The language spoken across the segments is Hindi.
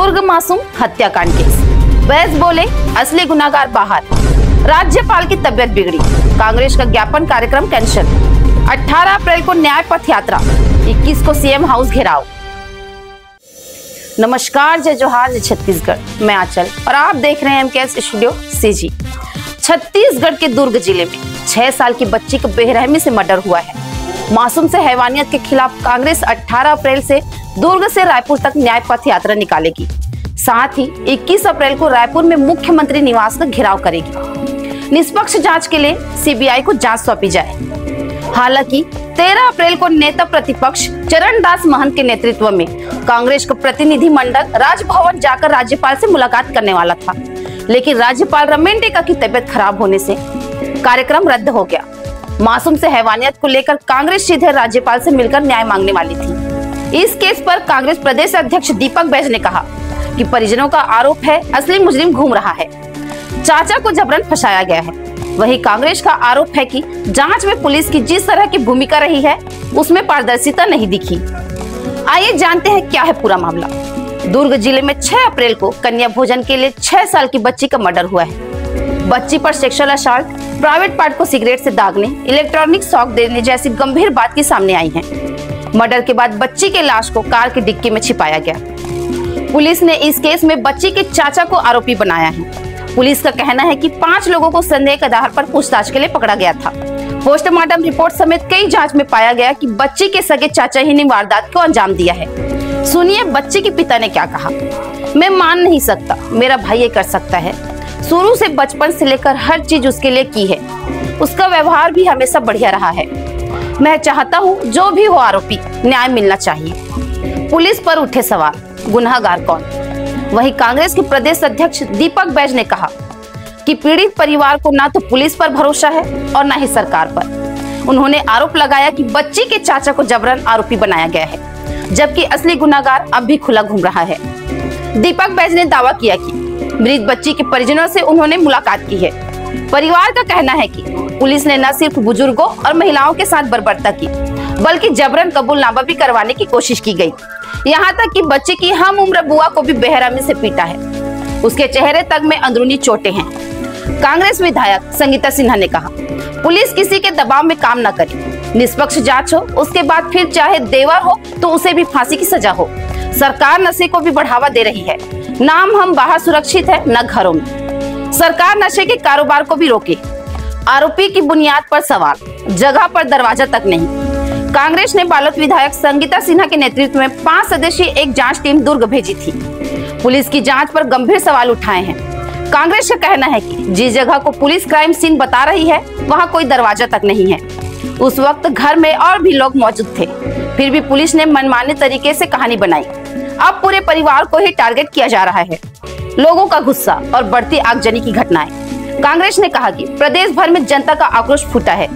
दुर्ग मासूम हत्याकांड केस, वैस बोले असली गुनाहगार बाहर, राज्यपाल की तबीयत बिगड़ी, कांग्रेस का ज्ञापन कार्यक्रम कैंसिल, 18 अप्रैल को न्याय पथ यात्रा, 21 को सीएम हाउस घेराव। नमस्कार, जय जोहार, जय छत्तीसगढ़। मैं आंचल और आप देख रहे हैं एमकेएस स्टूडियो सीजी। छत्तीसगढ़ के दुर्ग जिले में 6 साल की बच्ची का बेरहमी से मर्डर हुआ है। मासूम से हैवानियत के खिलाफ कांग्रेस 18 अप्रैल से दुर्ग से रायपुर तक न्याय पथ यात्रा निकालेगी। साथ ही 21 अप्रैल को रायपुर में मुख्यमंत्री निवास का घेराव करेगी। निष्पक्ष जांच के लिए सीबीआई को जांच सौंपी जाए। हालांकि 13 अप्रैल को नेता प्रतिपक्ष चरणदास महंत के नेतृत्व में कांग्रेस का प्रतिनिधि मंडल राजभवन जाकर राज्यपाल से मुलाकात करने वाला था, लेकिन राज्यपाल रमेन टेका की तबीयत खराब होने से कार्यक्रम रद्द हो गया। मासूम से हैवानियत को लेकर कांग्रेस सीधे राज्यपाल से मिलकर न्याय मांगने वाली थी। इस केस पर कांग्रेस प्रदेश अध्यक्ष दीपक बैज ने कहा कि परिजनों का आरोप है असली मुजरिम घूम रहा है, चाचा को जबरन फंसाया गया है। वहीं कांग्रेस का आरोप है कि जांच में पुलिस की जिस तरह की भूमिका रही है उसमें पारदर्शिता नहीं दिखी। आइए जानते हैं क्या है पूरा मामला। दुर्ग जिले में 6 अप्रैल को कन्या भोजन के लिए 6 साल की बच्ची का मर्डर हुआ है। बच्ची पर सेक्सुअल असॉल्ट, प्राइवेट पार्ट को सिगरेट से दागने, इलेक्ट्रॉनिक शॉक देने जैसी गंभीर बात की सामने आई है। मर्डर के बाद बच्ची के लाश को कार की डिक्की में छिपाया गया। पुलिस ने इस केस में बच्ची के चाचा को आरोपी बनाया है। पुलिस का कहना है कि 5 लोगों को संदेह के आधार पर पूछताछ के लिए पकड़ा गया था। पोस्टमार्टम रिपोर्ट समेत कई जांच में पाया गया कि बच्ची के सगे चाचा ही ने वारदात को अंजाम दिया है। सुनिए बच्ची के पिता ने क्या कहा। मैं मान नहीं सकता, मेरा भाई ये कर सकता है। शुरू से बचपन से लेकर हर चीज उसके लिए की है। उसका व्यवहार भी हमेशा बढ़िया रहा है। मैं चाहता हूँ जो भी हो आरोपी, न्याय मिलना चाहिए। पुलिस पर उठे सवाल, गुनाहगार कौन? वहीं कांग्रेस के प्रदेश अध्यक्ष दीपक बैज ने कहा कि पीड़ित परिवार को ना तो पुलिस पर भरोसा है और ना ही सरकार पर। उन्होंने आरोप लगाया कि बच्ची के चाचा को जबरन आरोपी बनाया गया है, जबकि असली गुनाहगार अब भी खुला घूम रहा है। दीपक बैज ने दावा किया कि मृत बच्ची के परिजनों से उन्होंने मुलाकात की है। परिवार का कहना है कि पुलिस ने न सिर्फ बुजुर्गों और महिलाओं के साथ बर्बरता की, बल्कि जबरन कबूलनामा भी करवाने की कोशिश की गई। यहाँ तक कि बच्चे की हम उम्र बुआ को भी बेरहमी से पीटा है। उसके चेहरे तक में अंदरूनी चोटें हैं। कांग्रेस विधायक संगीता सिन्हा ने कहा, पुलिस किसी के दबाव में काम न करे, निष्पक्ष जांच हो, उसके बाद फिर चाहे देवर हो तो उसे भी फांसी की सजा हो। सरकार नशे को भी बढ़ावा दे रही है। नाम हम बाहर सुरक्षित है न घरों में। सरकार नशे के कारोबार को भी रोके। आरोपी की बुनियाद पर सवाल, जगह पर दरवाजा तक नहीं। कांग्रेस ने बालोद विधायक संगीता सिन्हा के नेतृत्व में 5 सदस्यीय एक जांच टीम दुर्ग भेजी थी। पुलिस की जांच पर गंभीर सवाल उठाए हैं। कांग्रेस का कहना है कि जिस जगह को पुलिस क्राइम सीन बता रही है वहां कोई दरवाजा तक नहीं है। उस वक्त घर में और भी लोग मौजूद थे, फिर भी पुलिस ने मनमाने तरीके से कहानी बनाई। अब पूरे परिवार को ही टारगेट किया जा रहा है। लोगों का गुस्सा और बढ़ती आगजनी की घटनाएं। कांग्रेस ने कहा कि प्रदेश भर में जनता का आक्रोश फूटा है।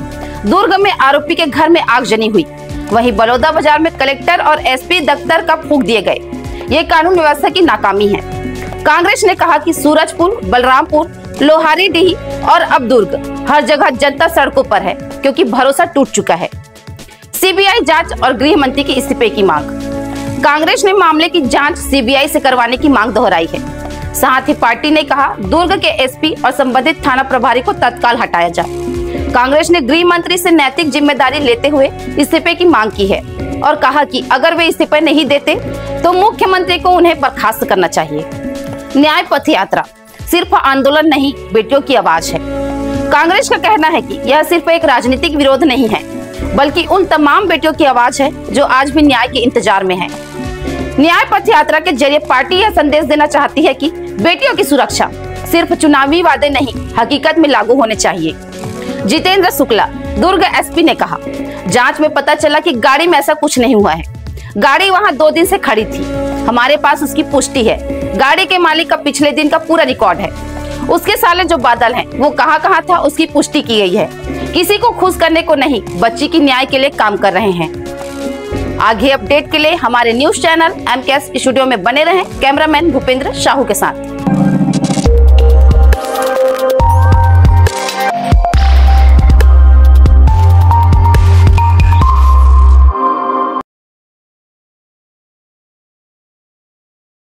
दुर्ग में आरोपी के घर में आगजनी हुई, वहीं बलौदा बाजार में कलेक्टर और एसपी दफ्तर का फूंक दिए गए। ये कानून व्यवस्था की नाकामी है। कांग्रेस ने कहा कि सूरजपुर, बलरामपुर, लोहारीडीह और अब दुर्ग, हर जगह जनता सड़कों पर है क्योंकि भरोसा टूट चुका है। सीबीआई जांच और गृह मंत्री के इस्तीफे की मांग। कांग्रेस ने मामले की जांच सीबीआई से करवाने की मांग दोहराई है। साथ ही पार्टी ने कहा दुर्ग के एसपी और संबंधित थाना प्रभारी को तत्काल हटाया जाए। कांग्रेस ने गृह मंत्री से नैतिक जिम्मेदारी लेते हुए इस्तीफे की मांग की है और कहा कि अगर वे इस्तीफा नहीं देते तो मुख्यमंत्री को उन्हें बर्खास्त करना चाहिए। न्याय पथ यात्रा सिर्फ आंदोलन नहीं, बेटियों की आवाज है। कांग्रेस का कहना है कि यह सिर्फ एक राजनीतिक विरोध नहीं है, बल्कि उन तमाम बेटियों की आवाज है जो आज भी न्याय के इंतजार में है। न्याय पथ यात्रा के जरिए पार्टी यह संदेश देना चाहती है कि बेटियों की सुरक्षा सिर्फ चुनावी वादे नहीं, हकीकत में लागू होने चाहिए। जितेंद्र शुक्ला, दुर्ग एसपी ने कहा, जांच में पता चला कि गाड़ी में ऐसा कुछ नहीं हुआ है। गाड़ी वहां 2 दिन से खड़ी थी। हमारे पास उसकी पुष्टि है। गाड़ी के मालिक का पिछले दिन का पूरा रिकॉर्ड है। उसके साले जो बादल हैं, वो कहाँ था उसकी पुष्टि की गई है। किसी को खुश करने को नहीं, बच्ची की न्याय के लिए काम कर रहे हैं। आगे अपडेट के लिए हमारे न्यूज चैनल एमकेएस स्टूडियो में बने रहें। कैमरामैन भूपेंद्र साहू के साथ।